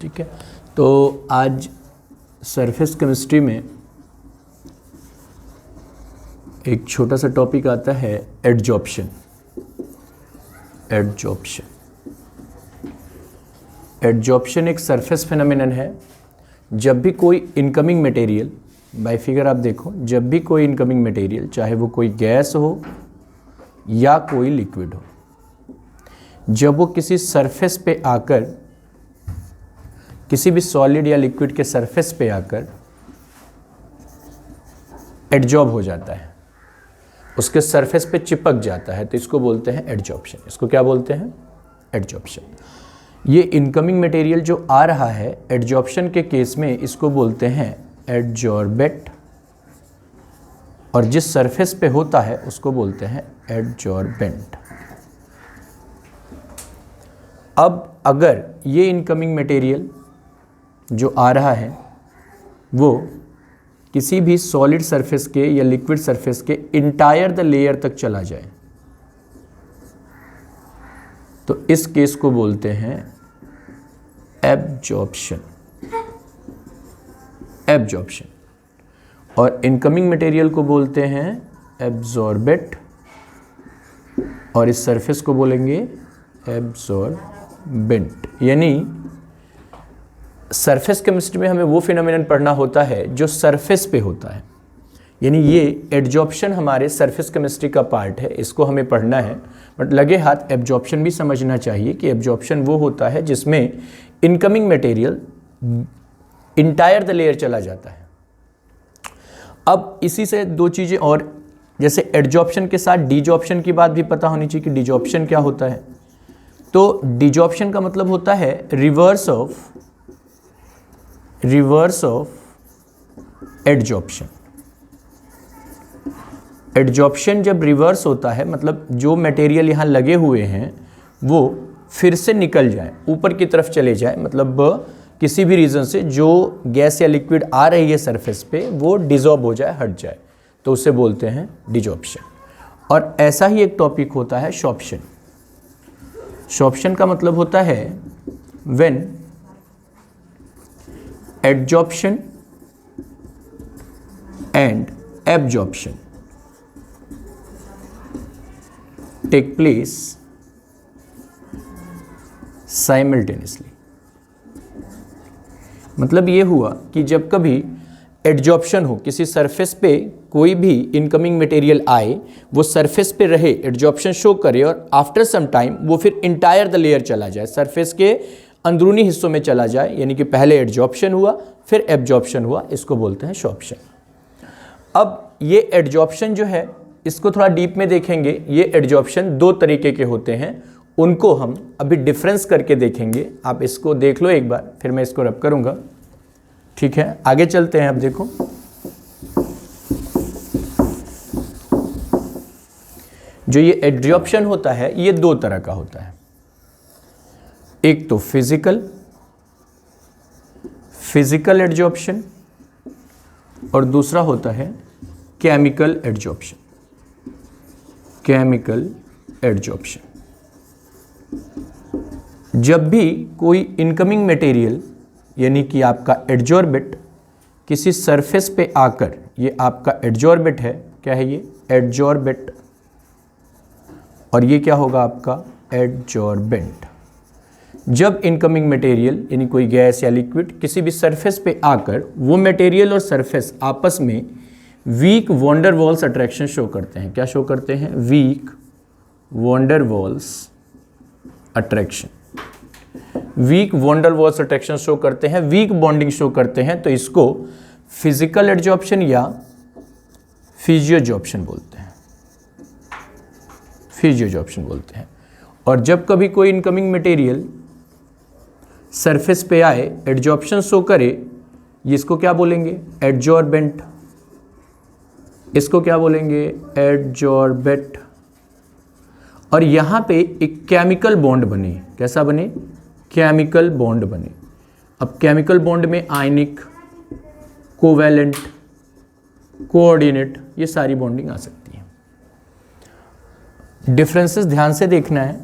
ठीक है, तो आज सरफेस केमिस्ट्री में एक छोटा सा टॉपिक आता है एडजॉर्प्शन। एडजॉर्प्शन एक सरफेस फिनोमेनन है। जब भी कोई इनकमिंग मटेरियल, बाय फिगर आप देखो, जब भी कोई इनकमिंग मटेरियल, चाहे वो कोई गैस हो या कोई लिक्विड हो, जब वो किसी सरफेस पे आकर, किसी भी सॉलिड या लिक्विड के सरफेस पे आकर एडजॉर्ब हो जाता है, उसके सरफेस पे चिपक जाता है, तो इसको बोलते हैं एडजॉर्प्शन। इसको क्या बोलते हैं? एडजॉर्प्शन। ये इनकमिंग मटेरियल जो आ रहा है एडजॉर्प्शन के केस में, इसको बोलते हैं एडजॉर्बेट, और जिस सरफेस पे होता है उसको बोलते हैं एडजॉर्बेंट। अब अगर ये इनकमिंग मटेरियल जो आ रहा है वो किसी भी सॉलिड सरफेस के या लिक्विड सरफेस के इंटायर द लेयर तक चला जाए, तो इस केस को बोलते हैं एब्जॉर्प्शन। और इनकमिंग मटेरियल को बोलते हैं एब्जॉर्बेट, और इस सरफेस को बोलेंगे एब्जॉर्बेंट। यानी सरफेस केमिस्ट्री में हमें वो फिनोमेनन पढ़ना होता है जो सरफेस पे होता है, यानी ये एडजॉर्प्शन हमारे सरफेस केमिस्ट्री का पार्ट है, इसको हमें पढ़ना है। बट लगे हाथ एब्जॉर्प्शन भी समझना चाहिए कि एब्जॉर्प्शन वो होता है जिसमें incoming material entire the layer चला जाता है। अब इसी से दो चीज़ें और, जैसे एडजॉर्प्शन के साथ डिजॉर्प्शन की बात भी पता होनी चाहिए कि डिजॉर्प्शन क्या होता है। तो डिजॉर्प्शन का मतलब होता है रिवर्स ऑफ एडजॉर्प्शन। एडजॉर्प्शन जब रिवर्स होता है, मतलब जो मटेरियल यहाँ लगे हुए हैं वो फिर से निकल जाए, ऊपर की तरफ चले जाए, मतलब किसी भी रीज़न से जो गैस या लिक्विड आ रही है सरफेस पे वो डिजॉर्ब हो जाए, हट जाए, तो उसे बोलते हैं डिजॉर्प्शन। और ऐसा ही एक टॉपिक होता है शॉर्प्शन। शॉर्प्शन का मतलब होता है when adsorption and absorption take place simultaneously। मतलब ये हुआ कि जब कभी एडजॉर्प्शन हो, किसी सरफेस पे कोई भी इनकमिंग मटेरियल आए, वो सरफेस पे रहे, एडजॉर्प्शन शो करे, और आफ्टर सम टाइम वो फिर इंटायर द लेयर चला जाए, सरफेस के अंदरूनी हिस्सों में चला जाए, यानी कि पहले एडजॉर्प्शन हुआ फिर एब्जॉर्प्शन हुआ, इसको बोलते हैं शॉर्प्शन। अब ये एडजॉर्प्शन जो है इसको थोड़ा डीप में देखेंगे। ये एडजॉर्प्शन दो तरीके के होते हैं, उनको हम अभी डिफरेंस करके देखेंगे। आप इसको देख लो एक बार, फिर मैं इसको रब करूंगा, ठीक है? आगे चलते हैं। अब देखो, जो ये एडजॉर्प्शन होता है ये दो तरह का होता है। एक तो फिजिकल एडजॉर्प्शन, और दूसरा होता है केमिकल एडजॉर्प्शन। जब भी कोई इनकमिंग मटेरियल यानी कि आपका एडजॉर्बेट किसी सरफेस पे आकर, ये आपका एडजॉर्बेट है, क्या है ये? एडजॉर्बेट, और ये क्या होगा आपका? एडजॉर्बेंट। जब इनकमिंग मटेरियल यानी कोई गैस या लिक्विड किसी भी सरफेस पे आकर वो मटेरियल और सरफेस आपस में weak van der Waals attraction show करते हैं। क्या शो करते हैं? Weak van der Waals attraction. Weak van der Waals attraction show करते हैं, वीक बॉन्डिंग शो करते हैं, तो इसको फिजिकल एडजॉर्प्शन या फिजियोजॉर्प्शन बोलते हैं। और जब कभी कोई इनकमिंग मटेरियल सरफेस पे आए, एडजॉर्प्शन शो करे, इसको क्या बोलेंगे? एडजॉर्बेंट। इसको क्या बोलेंगे? एडजॉर्बेट। और यहाँ पे एक केमिकल बॉन्ड बने। कैसा बने? केमिकल बॉन्ड बने। अब केमिकल बॉन्ड में आयनिक, कोवैलेंट, कोऑर्डिनेट, ये सारी बॉन्डिंग आ सकती है। डिफरेंसेस ध्यान से देखना है।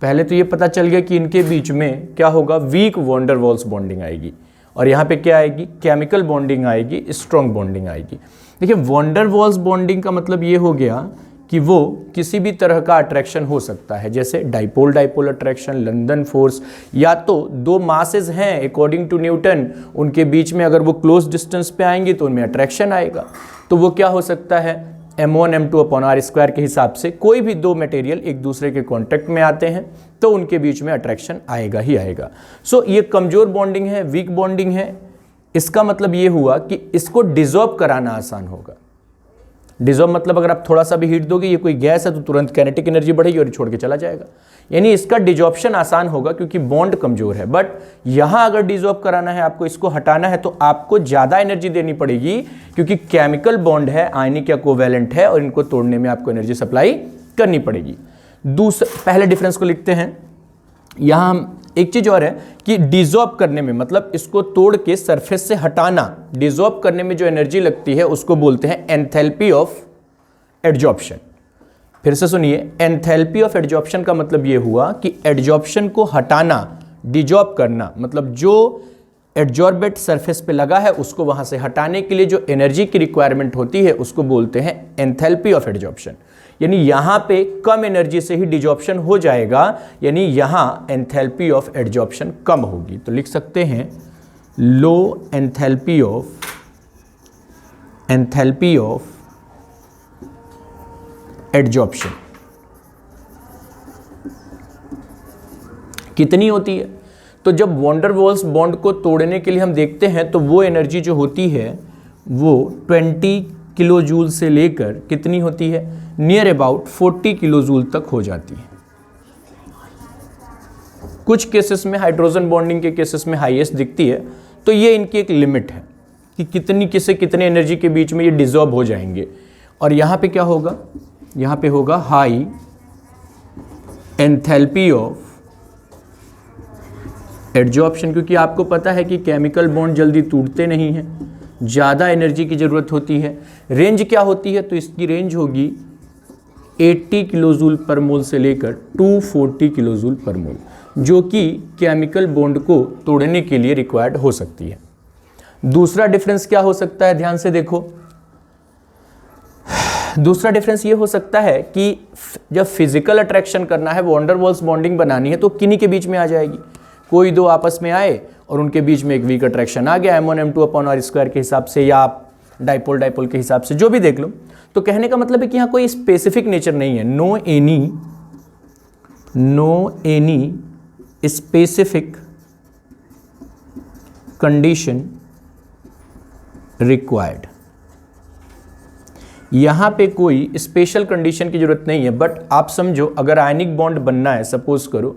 पहले तो ये पता चल गया कि इनके बीच में क्या होगा, weak van der Waals bonding आएगी, और यहाँ पे क्या आएगी, केमिकल बॉन्डिंग आएगी, स्ट्रॉन्ग बॉन्डिंग आएगी। देखिए वॉन डेर वाल्स बॉन्डिंग का मतलब ये हो गया कि वो किसी भी तरह का अट्रैक्शन हो सकता है, जैसे dipole dipole attraction, London force, या तो दो मासेस हैं अकॉर्डिंग टू न्यूटन, उनके बीच में अगर वो क्लोज डिस्टेंस पे आएंगे तो उनमें अट्रैक्शन आएगा, तो वो क्या हो सकता है, m1 m2 upon r square के हिसाब से कोई भी दो मटेरियल एक दूसरे के कॉन्टेक्ट में आते हैं तो उनके बीच में अट्रैक्शन आएगा ही आएगा। सो ये कमजोर बॉन्डिंग है, वीक बॉन्डिंग है। इसका मतलब ये हुआ कि इसको डिसॉल्व कराना आसान होगा। डिसॉल्व मतलब अगर आप थोड़ा सा भी हीट दोगे, ये कोई गैस है तो तुरंत काइनेटिक एनर्जी बढ़ेगी और छोड़ के चला जाएगा, यानी इसका डिजॉर्प्शन आसान होगा क्योंकि बॉन्ड कमजोर है। बट यहां अगर डिसॉल्व कराना है, आपको इसको हटाना है, तो आपको ज्यादा एनर्जी देनी पड़ेगी क्योंकि केमिकल बॉन्ड है, आयनिक या कोवैलेंट है, और इनको तोड़ने में आपको एनर्जी सप्लाई करनी पड़ेगी। पहले डिफरेंस को लिखते हैं। यहां हम एक चीज और है कि डिसॉल्व करने में, मतलब इसको तोड़ के सरफेस से हटाना, डिसॉल्व करने में जो एनर्जी लगती है उसको बोलते हैं एंथैल्पी ऑफ एडजॉर्प्शन। फिर से सुनिए, एंथैल्पी ऑफ एडजॉर्प्शन का मतलब ये हुआ कि एडजॉर्प्शन को हटाना, डिसॉल्व करना, मतलब जो एडजॉर्बेट सरफेस पे लगा है उसको वहां से हटाने के लिए जो एनर्जी की रिक्वायरमेंट होती है उसको बोलते हैं एंथैल्पी ऑफ एडजॉर्प्शन। यानी यहां पे कम एनर्जी से ही डिजॉर्प्शन हो जाएगा, यानी यहां एंथैल्पी ऑफ एडजॉर्प्शन कम होगी। तो लिख सकते हैं लो एंथैल्पी ऑफ एडजॉर्प्शन कितनी होती है। तो जब वॉन डेर वाल्स बॉन्ड को तोड़ने के लिए हम देखते हैं तो वो एनर्जी जो होती है वो 20 किलो जूल से लेकर कितनी होती है, नियर अबाउट 40 किलो जूल तक हो जाती है। कुछ केसेस में हाइड्रोजन बॉन्डिंग के केसेस में हाईएस्ट दिखती है, तो ये इनकी एक लिमिट है कि कितने एनर्जी के बीच में ये डिसॉल्व हो जाएंगे। और यहाँ पे क्या होगा, यहाँ पे होगा हाई एंथैल्पी ऑफ एडजॉर्प्शन, क्योंकि आपको पता है कि केमिकल बॉन्ड जल्दी टूटते नहीं हैं, ज़्यादा एनर्जी की ज़रूरत होती है। रेंज क्या होती है, तो इसकी रेंज होगी 80 किलो जूल पर मोल से लेकर 240 किलो जूल पर मोल, जो कि केमिकल बॉन्ड को तोड़ने के लिए रिक्वायर्ड हो सकती है। दूसरा डिफरेंस क्या हो सकता है, ध्यान से देखो। दूसरा डिफरेंस ये हो सकता है कि जब फिजिकल अट्रैक्शन करना है, वॉन डेर वाल्स बॉन्डिंग बनानी है, तो किन्हीं के बीच में आ जाएगी। कोई दो आपस में आए और उनके बीच में एक वीक अट्रैक्शन आ गया m1 m2 upon r square के हिसाब से, या आप डाइपोल डाइपोल के हिसाब से जो भी देख लो। तो कहने का मतलब है कि यहाँ कोई स्पेसिफिक नेचर नहीं है, no any specific condition required. यहाँ पे कोई स्पेशल कंडीशन की जरूरत नहीं है। बट आप समझो, अगर आयनिक बॉन्ड बनना है, सपोज करो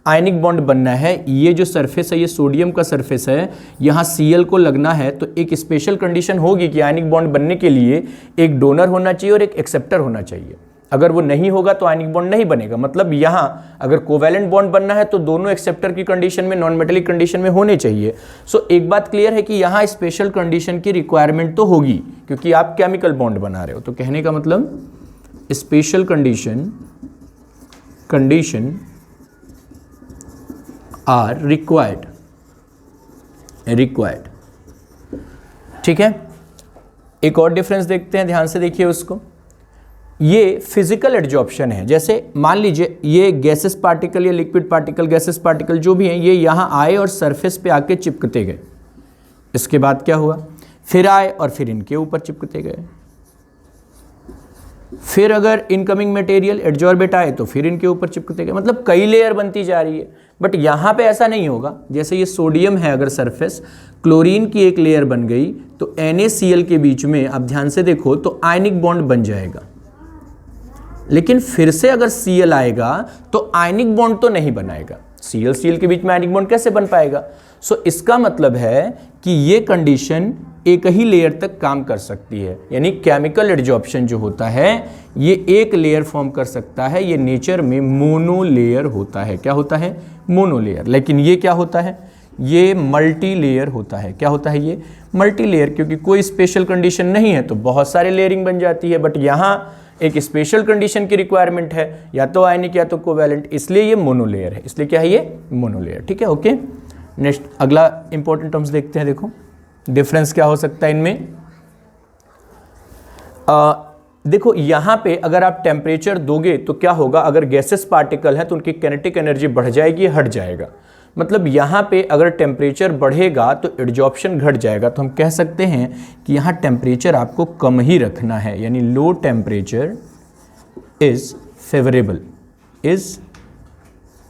आयनिक बॉन्ड बनना है, ये जो सरफेस है ये सोडियम का सरफेस है, यहाँ Cl को लगना है, तो एक स्पेशल कंडीशन होगी कि आयनिक बॉन्ड बनने के लिए एक डोनर होना चाहिए और एक एक्सेप्टर होना चाहिए। अगर वो नहीं होगा तो आयनिक बॉन्ड नहीं बनेगा। मतलब यहाँ अगर कोवैलेंट बॉन्ड बनना है तो दोनों एक्सेप्टर की कंडीशन में, नॉन मेटेलिक कंडीशन में होने चाहिए। सो एक बात क्लियर है कि यहाँ स्पेशल कंडीशन की रिक्वायरमेंट तो होगी क्योंकि आप केमिकल बॉन्ड बना रहे हो। तो कहने का मतलब स्पेशल कंडीशन आर रिक्वायर्ड। ठीक है, एक और डिफरेंस देखते हैं, ध्यान से देखिए उसको। ये फिजिकल एडजॉर्प्शन है। जैसे मान लीजिए ये गैसेस पार्टिकल या लिक्विड पार्टिकल, गैसेस पार्टिकल जो भी हैं, ये यहाँ आए और सरफेस पे आके चिपकते गए। इसके बाद क्या हुआ, फिर आए और फिर इनके ऊपर चिपकते गए। फिर अगर इनकमिंग मटेरियल एडजॉर्बेट आए तो फिर इनके ऊपर चिपकते गए। मतलब कई लेयर बनती जा रही है। बट यहाँ पे ऐसा नहीं होगा। जैसे ये सोडियम है, अगर सरफेस क्लोरीन की एक लेयर बन गई तो NaCl के बीच में, आप ध्यान से देखो, तो आयनिक बॉन्ड बन जाएगा। लेकिन फिर से अगर Cl आएगा तो आयनिक बॉन्ड तो नहीं बनाएगा। Cl के बीच में आयनिक बॉन्ड कैसे बन पाएगा। सो इसका मतलब है कि ये कंडीशन एक ही लेयर तक काम कर सकती है। यानी केमिकल एडजॉर्प्शन जो होता है ये एक लेयर फॉर्म कर सकता है। ये नेचर में मोनोलेयर होता है। क्या होता है, मोनोलेयर। लेकिन ये क्या होता है, ये मल्टी लेयर होता है। क्या होता है, ये मल्टी लेयर, क्योंकि कोई स्पेशल कंडीशन नहीं है तो बहुत सारे लेयरिंग बन जाती है। बट यहाँ एक स्पेशल कंडीशन की रिक्वायरमेंट है, या तो आयनिक या तो कोवैलेंट, इसलिए ये मोनोलेयर है। इसलिए क्या है ये मोनोलेयर। ठीक है, ओके। नेक्स्ट अगला इंपॉर्टेंट टर्म्स देखते हैं। देखो डिफरेंस क्या हो सकता है इनमें। देखो यहाँ पे अगर आप टेम्परेचर दोगे तो क्या होगा, अगर गैसेस पार्टिकल है तो उनकी काइनेटिक एनर्जी बढ़ जाएगी, हट जाएगा। मतलब यहाँ पे अगर टेम्परेचर बढ़ेगा तो एड्जॉर्प्शन घट जाएगा। तो हम कह सकते हैं कि यहाँ टेम्परेचर आपको कम ही रखना है, यानी low temperature is favourable, is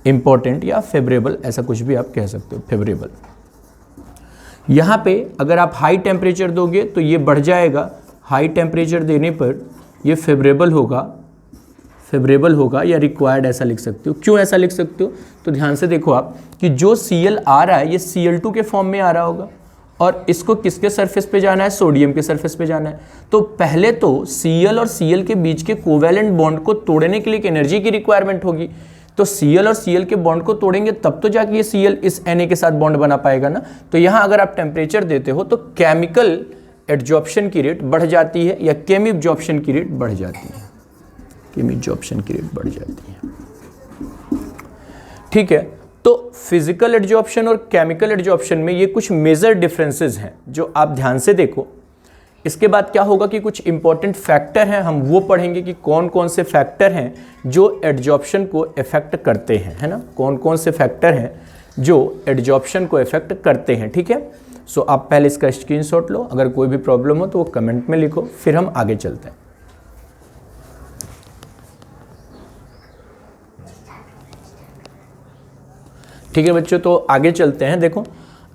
important या फेवरेबल, ऐसा कुछ भी आप कह सकते हो, फेवरेबल। यहाँ पे अगर आप हाई टेम्परेचर दोगे तो ये बढ़ जाएगा, हाई टेम्परेचर देने पर ये फेवरेबल होगा या रिक्वायर्ड, ऐसा लिख सकते हो। क्यों ऐसा लिख सकते हो, तो ध्यान से देखो आप कि जो Cl आ रहा है ये Cl2 के फॉर्म में आ रहा होगा, और इसको किसके सरफेस पे जाना है, सोडियम के सरफेस पे जाना है। तो पहले तो Cl और Cl के बीच के कोवैलेंट बॉन्ड को तोड़ने के लिए एक एनर्जी की रिक्वायरमेंट होगी। तो Cl और Cl के बॉन्ड को तोड़ेंगे तब तो जाके ये Cl इस Na के साथ बॉन्ड बना पाएगा ना। तो यहाँ अगर आप टेम्परेचर देते हो तो केमिकल एड्जॉर्प्शन की रेट बढ़ जाती है, या केमी एब्जॉर्प्शन की रेट बढ़ जाती है, केमी एब्जॉर्प्शन की रेट बढ़ जाती है। ठीक है, तो फिजिकल एड्जॉर्प्शन और केमिकल एड्जॉर्प्शन में ये कुछ मेजर डिफरेंसेस हैं जो आप ध्यान से देखो। इसके बाद क्या होगा कि कुछ इंपॉर्टेंट फैक्टर हैं, हम वो पढ़ेंगे कि कौन कौन से फैक्टर हैं जो एड्जॉर्प्शन को इफेक्ट करते हैं, है ना। कौन कौन से फैक्टर हैं जो एड्जॉर्प्शन को इफेक्ट करते हैं। ठीक है, सो आप पहले इसका स्क्रीनशॉट लो, अगर कोई भी प्रॉब्लम हो तो वो कमेंट में लिखो, फिर हम आगे चलते हैं। ठीक है बच्चों, तो आगे चलते हैं। देखो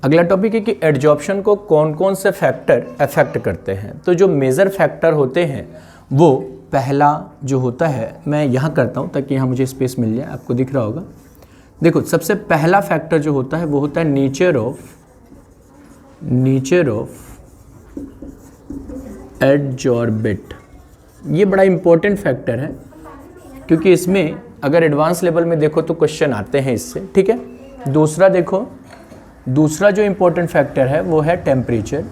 अगला टॉपिक है कि एड्जॉर्प्शन को कौन कौन से फैक्टर अफेक्ट करते हैं। तो जो मेजर फैक्टर होते हैं वो पहला जो होता है, मैं यहाँ करता हूँ ताकि यहाँ मुझे स्पेस मिल जाए, आपको दिख रहा होगा। देखो सबसे पहला फैक्टर जो होता है वो होता है नेचर ऑफ एडजॉर्बिट। ये बड़ा इंपॉर्टेंट फैक्टर है क्योंकि इसमें अगर एडवांस लेवल में देखो तो क्वेश्चन आते हैं इससे। ठीक है, दूसरा देखो, दूसरा जो इंपॉर्टेंट फैक्टर है वो है टेम्परेचर,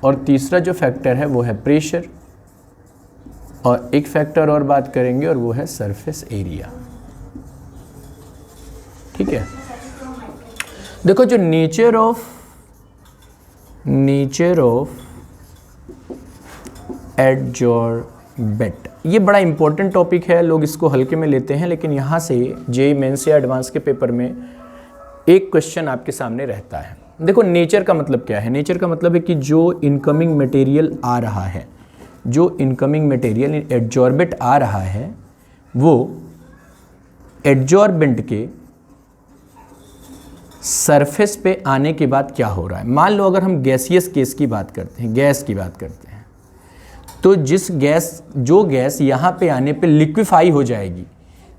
और तीसरा जो फैक्टर है वो है प्रेशर, और एक फैक्टर और बात करेंगे और वो है सरफेस एरिया। ठीक है, देखो जो नेचर ऑफ एडजॉर्बिट, ये बड़ा इंपॉर्टेंट टॉपिक है, लोग इसको हल्के में लेते हैं, लेकिन यहाँ से जेईई मेंस या एडवांस के पेपर में एक क्वेश्चन आपके सामने रहता है। देखो नेचर का मतलब क्या है, नेचर का मतलब है कि जो इनकमिंग मटेरियल आ रहा है, जो इनकमिंग मटेरियल एडजॉर्बिट आ रहा है वो एडजॉर्बेंट के सरफेस पे आने के बाद क्या हो रहा है। मान लो अगर हम गैसियस केस की बात करते हैं, गैस की बात करते हैं, तो जो गैस यहाँ पे आने पे लिक्विफाई हो जाएगी,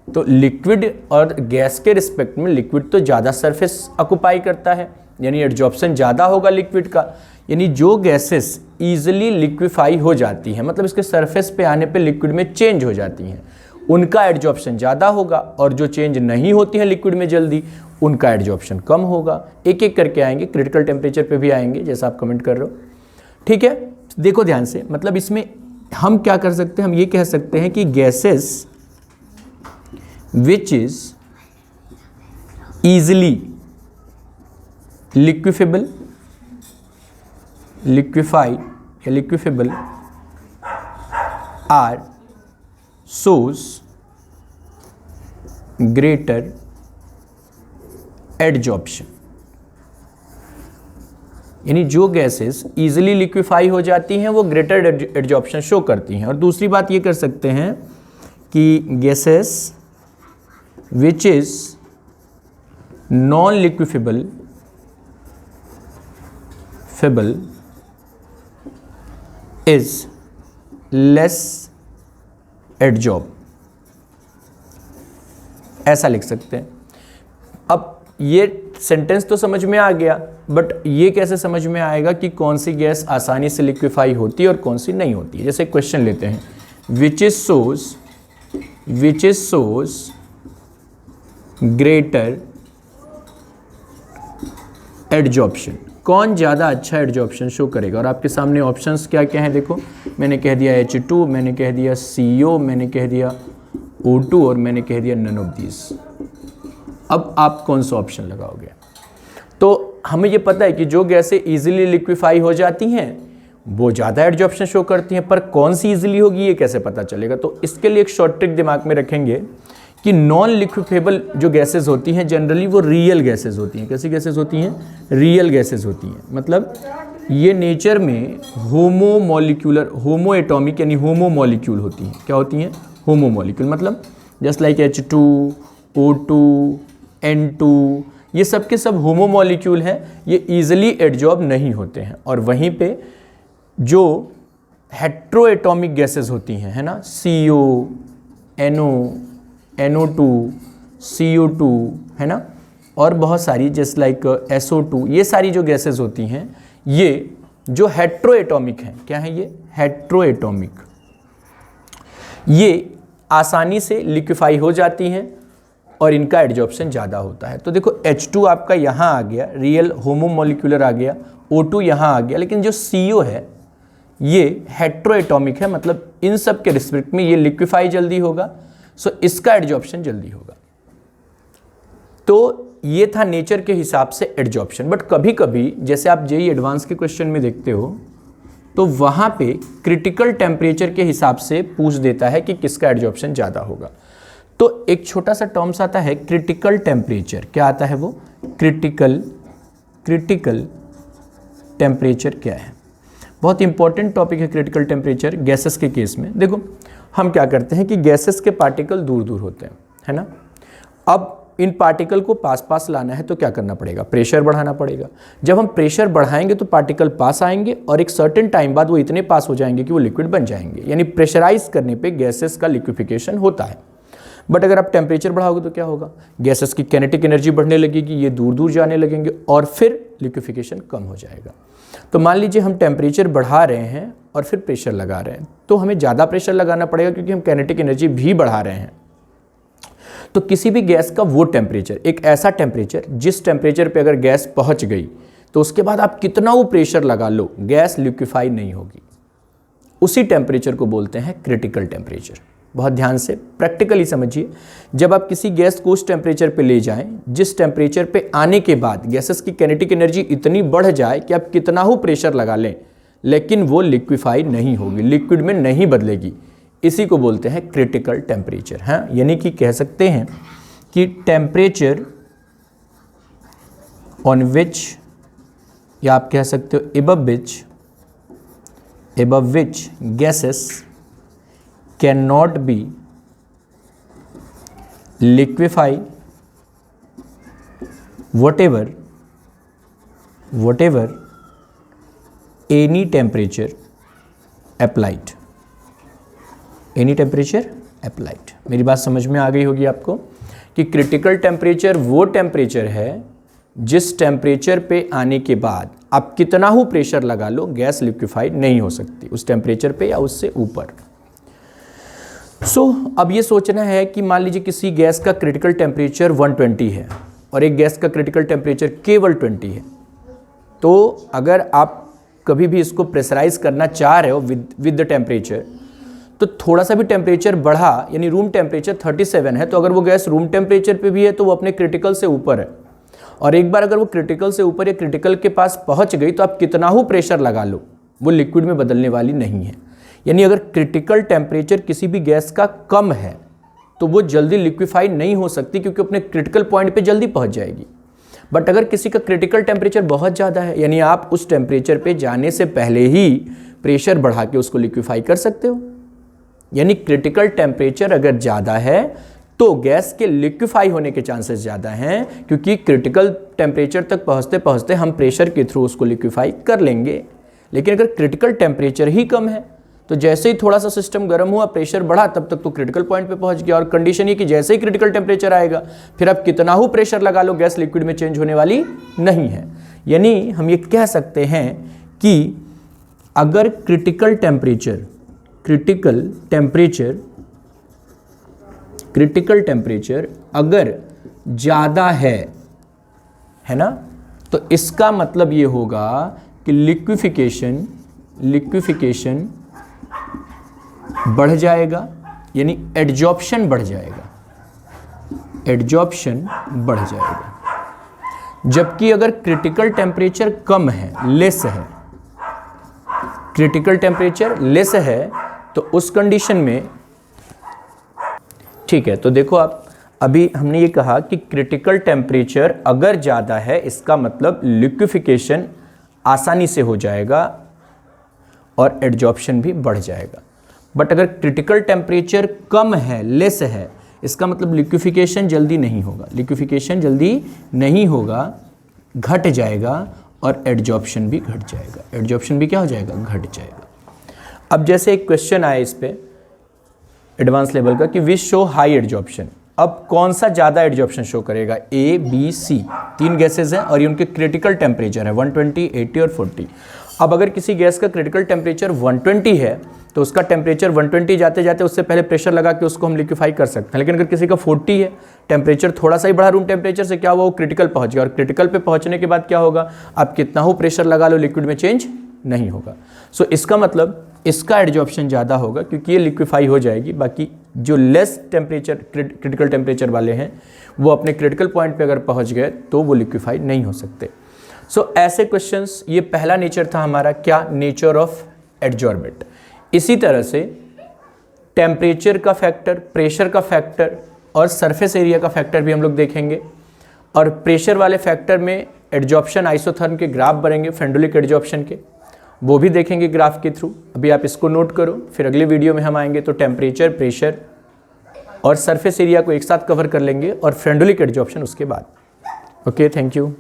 तो लिक्विड और गैस के रिस्पेक्ट में लिक्विड तो ज़्यादा सरफेस ऑक्युपाई करता है, यानी एड्जॉर्प्शन ज़्यादा होगा लिक्विड का। यानी जो गैसेस ईजिली लिक्विफाई हो जाती हैं, मतलब इसके सरफेस पे आने पे लिक्विड में चेंज हो जाती हैं, उनका एड्जॉर्प्शन ज़्यादा होगा, और जो चेंज नहीं होती हैं लिक्विड में जल्दी, उनका एड्जॉर्प्शन कम होगा। एक एक करके आएंगे, क्रिटिकल टेम्परेचर पे भी आएंगे जैसा आप कमेंट कर रहे हो। ठीक है, देखो ध्यान से, मतलब इसमें हम क्या कर सकते हैं, हम ये कह सकते हैं कि gases which is easily liquefy या लिक्विफेबल आर shows greater adsorption। यानी जो गैसेस इजीली लिक्विफाई हो जाती हैं वो ग्रेटर एड्जॉर्प्शन शो करती हैं। और दूसरी बात ये कर सकते हैं कि gases which is non liquefiable is less adsorb, ऐसा लिख सकते हैं। अब ये सेंटेंस तो समझ में आ गया, बट ये कैसे समझ में आएगा कि कौन सी गैस आसानी से लिक्विफाई होती है और कौन सी नहीं होती है। जैसे क्वेश्चन लेते हैं, which is shows greater adsorption. कौन ज़्यादा अच्छा एडजॉर्प्शन शो करेगा। और आपके सामने ऑप्शंस क्या क्या हैं देखो, मैंने कह दिया H2, मैंने कह दिया CO, मैंने कह दिया O2 और मैंने कह दिया नन ऑफ दीज। अब आप कौन सा ऑप्शन लगाओगे। तो हमें ये पता है कि जो गैसें इजीली लिक्विफाई हो जाती हैं वो ज़्यादा एडजॉर्प्शन शो करती हैं, पर कौन सी इजीली होगी ये कैसे पता चलेगा। तो इसके लिए एक शॉर्ट ट्रिक दिमाग में रखेंगे कि नॉन लिक्विफेबल जो गैसेस होती हैं जनरली वो रियल गैसेस होती हैं। कैसी गैसेस होती हैं? रियल गैसेस होती हैं। मतलब ये नेचर में होमो मॉलिक्यूलर, होमो एटॉमिक यानी होमो मॉलिक्यूल होती हैं। क्या होती हैं? होमो मॉलिक्यूल। मतलब just like H2, O2, N2, ये सब के सब होमो मॉलिक्यूल हैं, ये ईजिली एडजॉर्ब नहीं होते हैं। और वहीं पे जो हेट्रो एटॉमिक गैसेस होती हैं, है ना, CO, NO, NO2, CO2, है ना, और बहुत सारी जस्ट लाइक SO2, ये सारी जो गैसेस होती हैं ये जो हेट्रो एटॉमिक हैं। क्या है ये? Hetero atomic. ये आसानी से लिक्विफाई हो जाती हैं और इनका एडजॉर्प्शन ज़्यादा होता है। तो देखो H2 आपका यहाँ आ गया, रियल होमो मॉलिक्यूलर आ गया, O2 यहाँ आ गया, लेकिन जो CO है ये हेट्रो एटॉमिक है, मतलब इन सब के रिस्पेक्ट में ये लिक्विफाई जल्दी होगा, सो इसका एडजॉर्प्शन जल्दी होगा। तो ये था नेचर के हिसाब से एडजॉर्प्शन। बट कभी कभी जैसे आप जेईई एडवांस के क्वेश्चन में देखते हो तो वहाँ पे क्रिटिकल टेम्परेचर के हिसाब से पूछ देता है कि किसका एडजॉर्प्शन ज़्यादा होगा। तो एक छोटा सा टर्म्स आता है क्रिटिकल टेम्परेचर। क्या आता है वो? क्रिटिकल टेम्परेचर क्या है? बहुत इंपॉर्टेंट टॉपिक है क्रिटिकल टेम्परेचर गैसेस के केस में। देखो हम क्या करते हैं कि गैसेस के पार्टिकल दूर दूर होते हैं, है ना। अब इन पार्टिकल को पास पास लाना है तो क्या करना पड़ेगा? प्रेशर बढ़ाना पड़ेगा। जब हम प्रेशर बढ़ाएंगे तो पार्टिकल पास आएंगे और एक सर्टेन टाइम बाद वो इतने पास हो जाएंगे कि वो लिक्विड बन जाएंगे। यानी प्रेशराइज करने पे गैसेस का लिक्विफिकेशन होता है। बट अगर आप टेम्परेचर बढ़ाओगे तो क्या होगा? गैसेस की काइनेटिक एनर्जी बढ़ने लगेगी, ये दूर दूर जाने लगेंगे और फिर लिक्विफिकेशन कम हो जाएगा। तो मान लीजिए हम टेम्परेचर बढ़ा रहे हैं और फिर प्रेशर लगा रहे हैं, तो हमें ज़्यादा प्रेशर लगाना पड़ेगा क्योंकि हम काइनेटिक एनर्जी भी बढ़ा रहे हैं। तो किसी भी गैस का वो टेम्परेचर, एक ऐसा टेम्परेचर जिस टेम्परेचर पे अगर गैस पहुंच गई तो उसके बाद आप कितना वो प्रेशर लगा लो गैस लिक्विफाई नहीं होगी, उसी टेम्परेचर को बोलते हैं क्रिटिकल टेम्परेचर। बहुत ध्यान से प्रैक्टिकली समझिए, जब आप किसी गैस को उस टेम्परेचर पे ले जाएं जिस टेम्परेचर पे आने के बाद गैसेस की काइनेटिक एनर्जी इतनी बढ़ जाए कि आप कितना ही प्रेशर लगा लें लेकिन वो लिक्विफाई नहीं होगी, लिक्विड में नहीं बदलेगी, इसी को बोलते हैं क्रिटिकल टेम्परेचर। हाँ, यानी कि कह सकते हैं कि टेम्परेचर ऑन विच, या आप कह सकते हो above which gases cannot be liquefy whatever any temperature applied। Any temperature applied. मेरी बात समझ में आ गई होगी आपको कि क्रिटिकल टेम्परेचर वो टेम्परेचर है जिस टेम्परेचर पे आने के बाद आप कितना ही प्रेशर लगा लो गैस लिक्विफाइड नहीं हो सकती उस टेम्परेचर पे या उससे ऊपर। अब ये सोचना है कि मान लीजिए किसी गैस का क्रिटिकल टेम्परेचर 120 है और एक गैस का क्रिटिकल टेम्परेचर केवल 20 है। तो अगर आप कभी भी इसको प्रेशराइज करना चाह रहे हो विद द टेम्परेचर, तो थोड़ा सा भी टेम्परेचर बढ़ा, यानी रूम टेम्परेचर 37 है तो अगर वो गैस रूम टेम्परेचर पे भी है तो वो अपने क्रिटिकल से ऊपर है। और एक बार अगर वो क्रिटिकल से ऊपर या क्रिटिकल के पास पहुंच गई तो आप कितना ही प्रेशर लगा लो वो लिक्विड में बदलने वाली नहीं है। यानी अगर क्रिटिकल टेम्परेचर किसी भी गैस का कम है तो वो जल्दी लिक्विफाई नहीं हो सकती क्योंकि अपने क्रिटिकल पॉइंट पे जल्दी पहुंच जाएगी। बट अगर किसी का क्रिटिकल टेम्परेचर बहुत ज़्यादा है, यानी आप उस टेम्परेचर पे जाने से पहले ही प्रेशर बढ़ा के उसको लिक्विफाई कर सकते हो। यानी क्रिटिकल टेम्परेचर अगर ज़्यादा है तो गैस के लिक्विफाई होने के चांसेस ज़्यादा हैं, क्योंकि क्रिटिकल टेम्परेचर तक पहुँचते पहुँचते हम प्रेशर के थ्रू उसको लिक्विफाई कर लेंगे। लेकिन अगर क्रिटिकल टेम्परेचर ही कम है तो जैसे ही थोड़ा सा सिस्टम गर्म हुआ, प्रेशर बढ़ा, तब तक तो क्रिटिकल पॉइंट पे पहुंच गया। और कंडीशन ये कि जैसे ही क्रिटिकल टेम्परेचर आएगा फिर आप कितना ही प्रेशर लगा लो गैस लिक्विड में चेंज होने वाली नहीं है। यानी हम ये कह सकते हैं कि अगर क्रिटिकल टेम्परेचर अगर ज़्यादा है ना, तो इसका मतलब ये होगा कि लिक्विफिकेशन बढ़ जाएगा, यानी एडजॉर्प्शन बढ़ जाएगा, एडजॉर्प्शन बढ़ जाएगा। जबकि अगर क्रिटिकल टेम्परेचर कम है, लेस है, क्रिटिकल टेम्परेचर लेस है, तो उस कंडीशन में, ठीक है, तो देखो आप, अभी हमने ये कहा कि क्रिटिकल टेम्परेचर अगर ज़्यादा है, इसका मतलब लिक्विफिकेशन आसानी से हो जाएगा और एडजॉर्प्शन भी बढ़ जाएगा। बट अगर क्रिटिकल टेम्परेचर कम है, लेस है, इसका मतलब लिक्विफिकेशन जल्दी नहीं होगा, लिक्विफिकेशन जल्दी नहीं होगा, घट जाएगा और एडजॉर्प्शन भी घट जाएगा, एडजॉर्प्शन भी क्या हो जाएगा, घट जाएगा। अब जैसे एक क्वेश्चन आया इस पे एडवांस लेवल का कि विच शो हाई एडजॉर्प्शन, अब कौन सा ज़्यादा एडजॉर्प्शन शो करेगा, ए बी सी, 3 गैसेज हैं और ये उनके क्रिटिकल टेम्परेचर है 120, 80 और 40। अब अगर किसी गैस का क्रिटिकल टेम्परेचर 120 है तो उसका टेम्परेचर 120 जाते जाते उससे पहले प्रेशर लगा के उसको हम लिक्विफाई कर सकते हैं। लेकिन अगर किसी का 40 है, टेम्परेचर थोड़ा सा ही बढ़ा रूम टेम्परेचर से, क्या हुआ, वो क्रिटिकल पहुंच गया, और क्रिटिकल पे पहुंचने के बाद क्या होगा, आप कितना हो प्रेशर लगा लो, लिक्विड में चेंज नहीं होगा। सो इसका मतलब इसका एडजॉर्प्शन ज़्यादा होगा क्योंकि ये लिक्विफाई हो जाएगी। बाकी जो लेस टेम्परेचर, क्रिटिकल टेम्परेचर वाले हैं, वो अपने क्रिटिकल पॉइंट पे अगर पहुंच गए तो वो लिक्विफाई नहीं हो सकते। सो ऐसे क्वेश्चंस, ये पहला नेचर था हमारा, क्या, नेचर ऑफ एडजॉर्बेंट। इसी तरह से टेम्परेचर का फैक्टर, प्रेशर का फैक्टर और सरफेस एरिया का फैक्टर भी हम लोग देखेंगे। और प्रेशर वाले फैक्टर में एडजॉर्प्शन आइसोथर्म के ग्राफ बनेंगे, फेंडुलिक एडजॉर्प्शन के, वो भी देखेंगे ग्राफ के थ्रू। अभी आप इसको नोट करो, फिर अगले वीडियो में हम आएंगे तो टेम्परेचर, प्रेशर और सरफेस एरिया को एक साथ कवर कर लेंगे और फेंडुलिक एडजॉर्प्शन उसके बाद। Okay, thank you.